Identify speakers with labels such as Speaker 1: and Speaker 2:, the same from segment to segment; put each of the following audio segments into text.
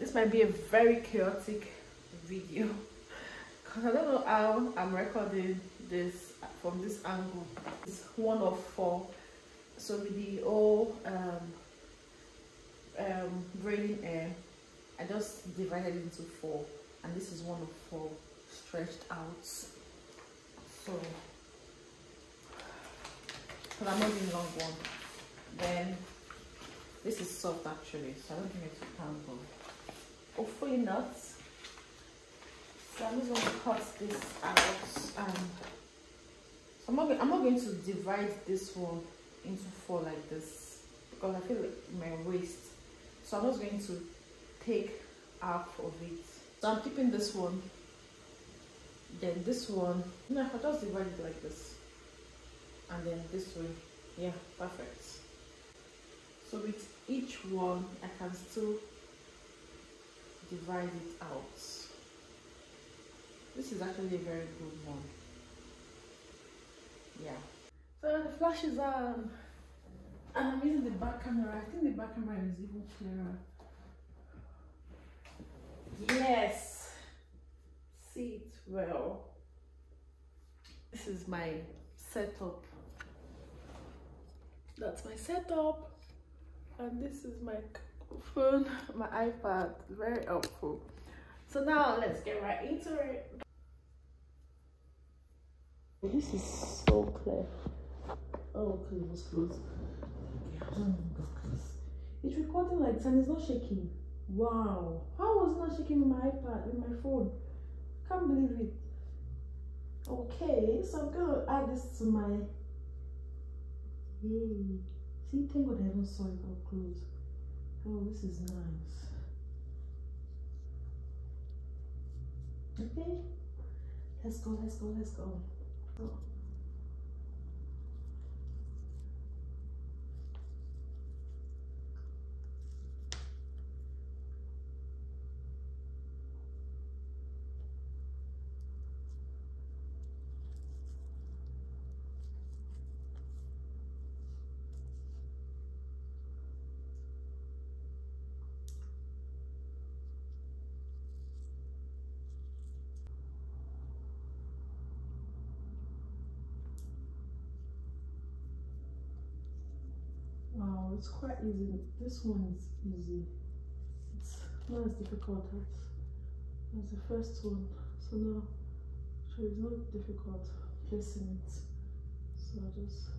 Speaker 1: This might be a very chaotic video because I don't know how I'm recording this from this angle. It's 1 of 4, so with the whole braiding air, I just divided it into 4, and this is 1 of 4 stretched out. So I'm not doing long one. Then this is soft actually, so I don't think it's a tangle. Hopefully not. So I'm just going to cut this out, and so I'm not going to divide this one into 4 like this because I feel like my waist. So I'm just going to take half of it. So I'm keeping this one. Then this one, no, I'll just divide it like this, and then this way. Yeah, perfect. So with each one, I can still divide it out. This is actually a very good one. Yeah. So the flash is on, and I'm using the back camera. I think the back camera is even clearer. Yes. See it well. This is my setup. That's my setup, and this is my phone, my iPad. Very helpful. So now let's get right into it. This is so clear. Oh, okay, it was close. It's recording like this and it's not shaking. Wow, how was it not shaking with my iPad, with my phone? Can't believe it. Okay, so I'm gonna add this to my. Yay! See, thank God I haven't saw it up close. Oh, this is nice. Okay, let's go. Oh. Wow, it's quite easy. This one is easy. It's not as difficult as the first one. So now, so it's not difficult placing it. So I just.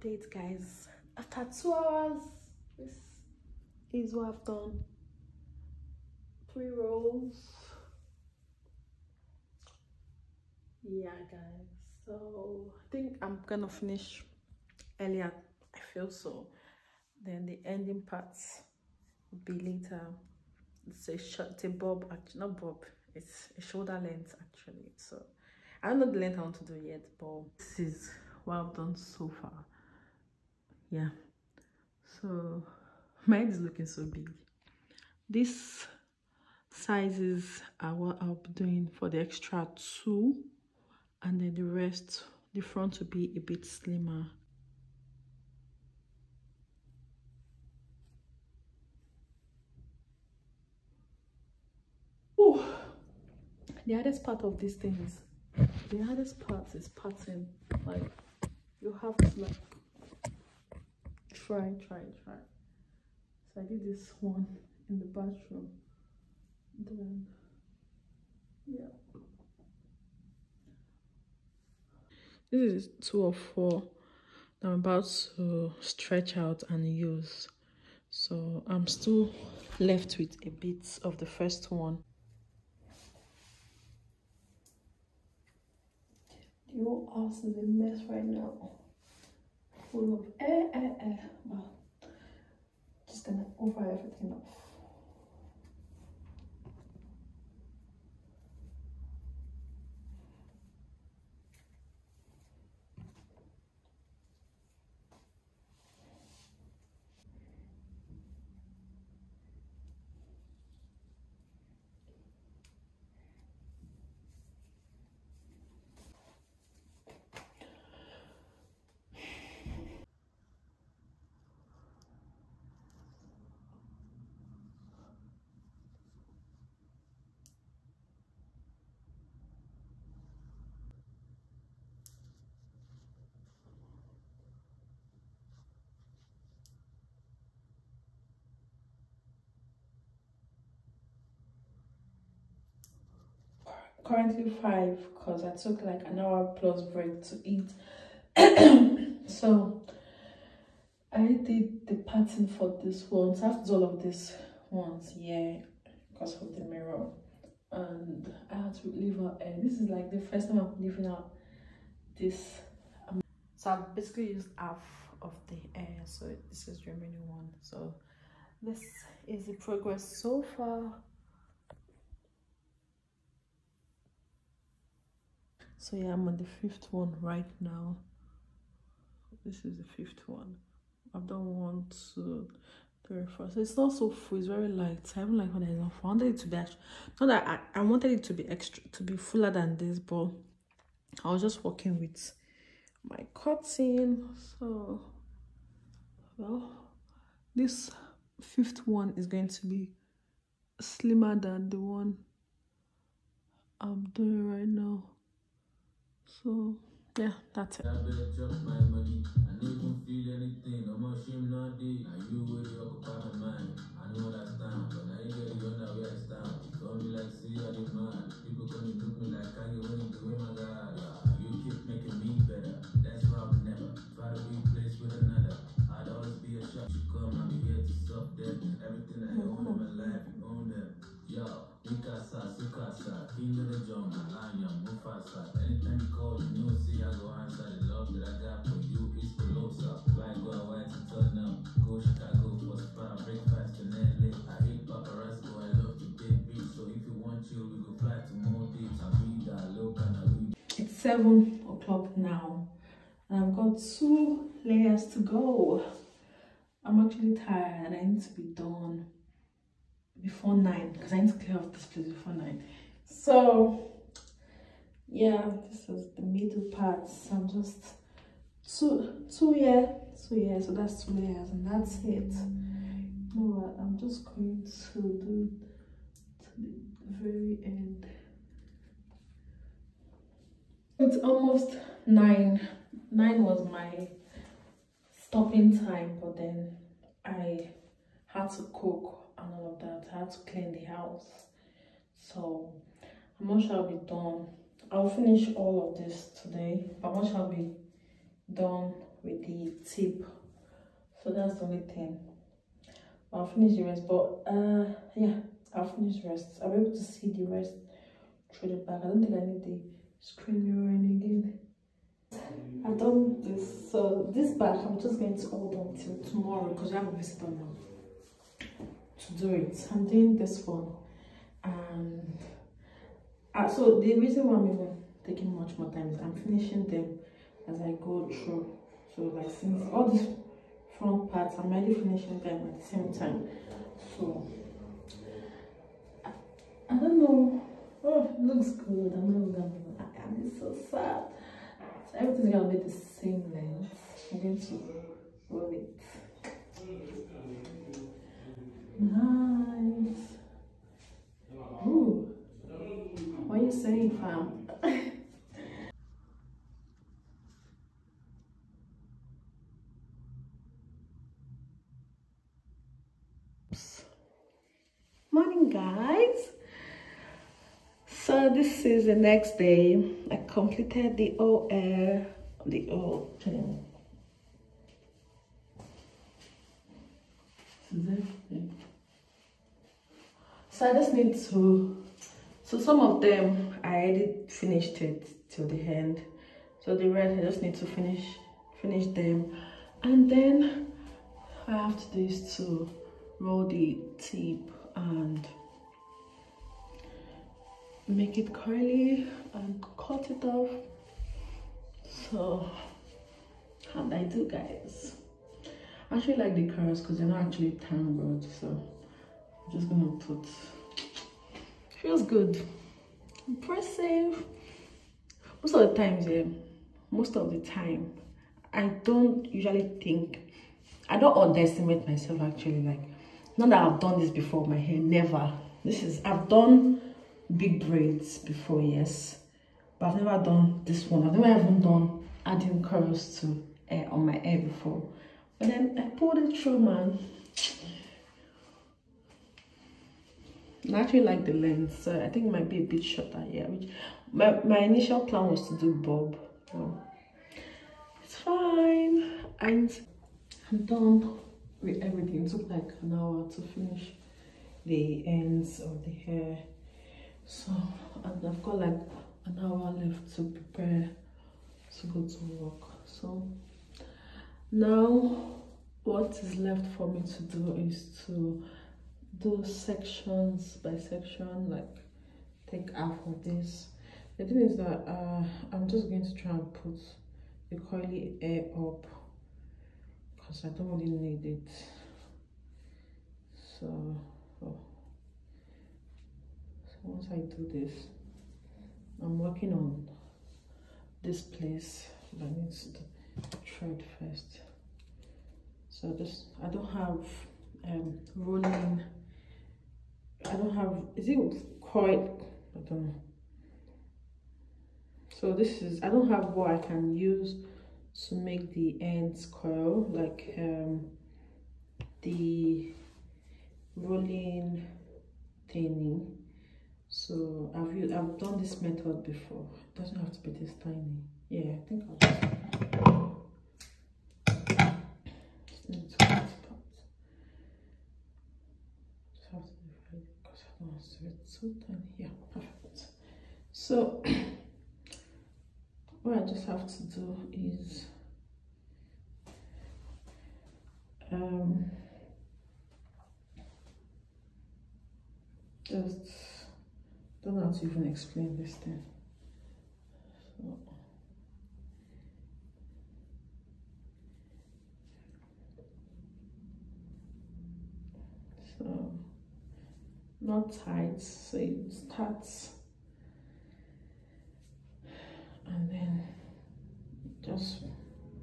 Speaker 1: Update, guys. After 2 hours, this is what I've done. 3 rows. Yeah, guys. So I think I'm gonna finish earlier. I feel so. Then the ending parts will be later. It's a short, a bob, actually not bob. It's a shoulder length actually. So I don't know the length I want to do yet, but this is what I've done so far. Yeah. So My head is looking so big. These sizes are what I'll be doing for the extra 2, and then the rest, the front will be a bit slimmer. Ooh. The hardest part of these things, the hardest part is pattern. Like, you have to like try. So I did this one in the bathroom. Then yeah, this is 2 of 4 that I'm about to stretch out and use. So I'm still left with a bit of the first one. The whole house is a mess right now, full of air. Well, just gonna over everything off. Currently 5, because I took like an hour plus break to eat. So I did the pattern for this one. So I have to do all of these ones, yeah, because of the mirror. And I had to leave out air. This is like the first time I'm leaving out this. So I've basically used half of the air, so this is the remaining one. So this is the progress so far. So yeah, I'm on the 5th one right now. This is the 5th one. I've done 1, 2, 3, 4. So it's not so full, it's very light. I haven't like when I enough. I wanted it to be actually, not that I wanted it to be extra, to be fuller than this, but I was just working with my cutting. So well, this 5th one is going to be slimmer than the one I'm doing right now. So yeah, that's it.
Speaker 2: I better drop my money. I don't even feel anything. I'm ashamed not day. Now you really occupy my mind. I know that's down, but I ain't getting on that way I stand. Call me like see I did mad. People gonna look me like I get when doing my God. Yeah, you keep making me better. That's why I would never try to replace with another. I'd always be a shot. You come, I'll be here to stop them. Everything I own in my life, you own them. Yo, Mikasa, Sukasa, King of the jungle, Lion, Mufasa. Anytime you call, you know, see, I go answer. The love that I got for you is colossal. Why go away to turn up? Go Chicago for spa, breakfast in LA. I hate paparazzi, but I love the big beat. So if you want you, we go fly to Maldives. I'll be that low, and I'll be. It's 7 o'clock now, and I've got 2 layers to go. I'm actually tired, and I need to be done before 9, because I need to clear off this place before 9. So yeah, this is the middle part. So I'm just two here, so that's 2 layers, and that's it. You know what, I'm just going to do to the very end. It's almost 9. 9 was my stopping time, but then I had to cook and all of that. I had to clean the house, so I'm not sure I'll be done. I'll finish all of this today, but I'm not sure I'll be done with the tip. So that's the only thing. I'll finish the rest, but yeah, I'll finish the rest. I'll be able to see the rest through the back. I don't think I need the screen mirroring again. I've done this, so this back I'm just going to hold on till tomorrow, because I have a visitor now to do it. I'm doing this one, and so the reason why I'm even taking much more time is I'm finishing them as I go through. So like, since all these
Speaker 1: front parts. I'm already finishing them at the same time. So I don't know. Oh, it looks good. I'm not gonna. I'm so sad. So everything's gonna be the same length. I'm going to roll it. Nice. Ooh. What are you saying, fam? Morning, guys. So this is the next day. I completed the whole thing. So I just need to, so some of them I already finished it till the end. So the rest I just need to finish them, and then I have to do is to roll the tip and make it curly and cut it off. So, and I do, guys. I actually like the curls because they're not actually tangled, so I'm just gonna put, feels good, impressive. Most of the time I don't usually think, I don't underestimate myself actually. Like, not that I've done this before, my hair, never. I've done big braids before, yes, but I've never done this one. I've never even done adding curls to on my hair before. But then I pulled it through, man. I actually like the length, so I think it might be a bit shorter here. Which my initial plan was to do bob. So it's fine. And I'm done with everything. It took like an hour to finish the ends of the hair. So and I've got like an hour left to prepare to go to work. So now what is left for me to do is to do sections by section, like take half of this. The thing is that I'm just going to try and put the curly hair up because I don't really need it. So once I do this, I'm working on this place that needs to thread first. So I don't have rolling, I don't have, is it quite, I don't know. So this is, I don't have what I can use to make the ends curl, like the rolling thingy. So I've done this method before. It doesn't have to be this tiny. Yeah, I think I'll just need to cut it out. Just have to divide it because I don't want to be too tiny. Yeah, perfect. So what I just have to do is just don't know how to even explain this thing. So not tight, so it starts and then just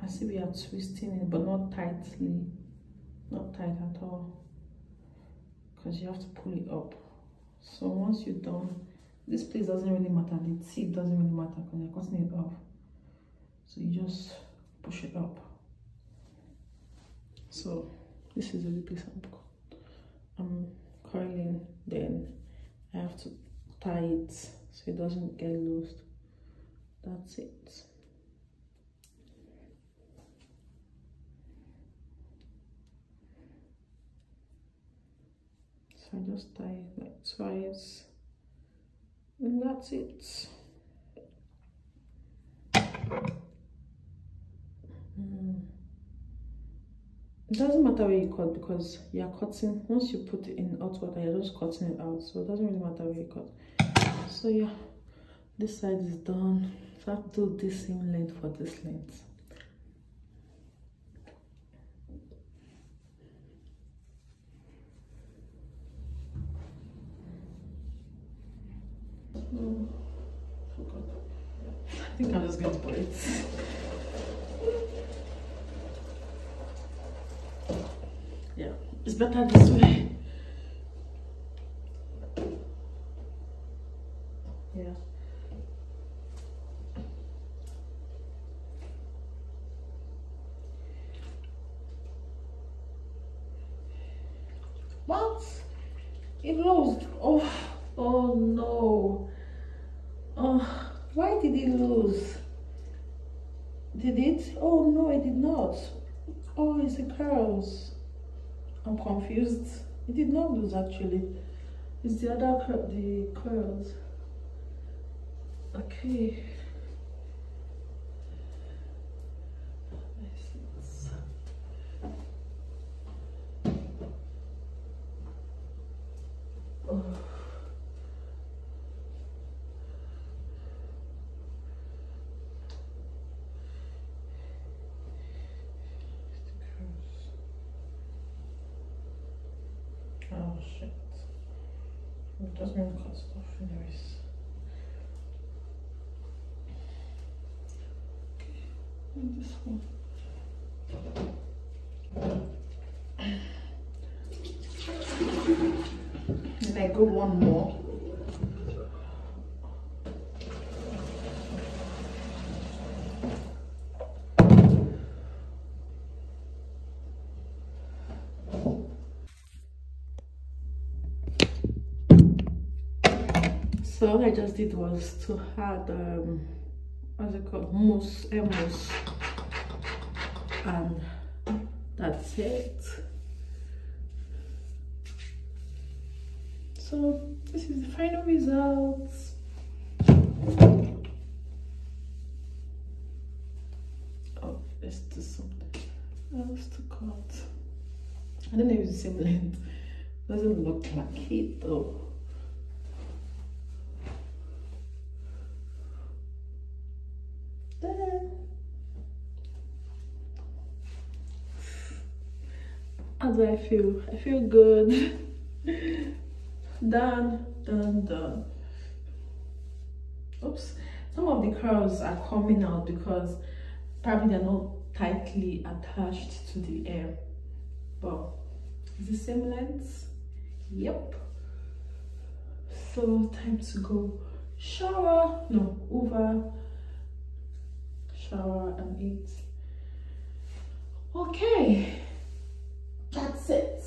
Speaker 1: as if we are twisting it, but not tightly, not tight at all, because you have to pull it up. So once you're done, this place doesn't really matter, the tip doesn't really matter because you're cutting it off. So you just push it up. So this is the place I'm curling, then I have to tie it so it doesn't get loose. That's it. So I just tie it like twice, and that's it. It doesn't matter where you cut because you are cutting, once you put it in hot water, you're just cutting it out, so it doesn't really matter where you cut. So yeah, this side is done. So I have to do this same length for this length. think I'm just going to put it. Yeah, it's better this way. Yeah. What? It lost. Oh no. Oh, why did it lose? Did it? Oh no, it did not. Oh, it's the curls. I'm confused. It did not lose actually. It's the other the curls. Okay. Oh. Oh shit. It doesn't even cut stuff anyways. Okay, and this one. And I go one more. So all I just did was to add what's it called, mousse, mousse, and that's it. So this is the final result. Oh, let's do something else to cut. I don't know if it's the same length. Doesn't look like it though. How do I feel? I feel good. Done. Oops. Some of the curls are coming out because probably they're not tightly attached to the hair. But it's the same length. Yep. So time to go shower. No, over. Shower and eat. Okay. That's it.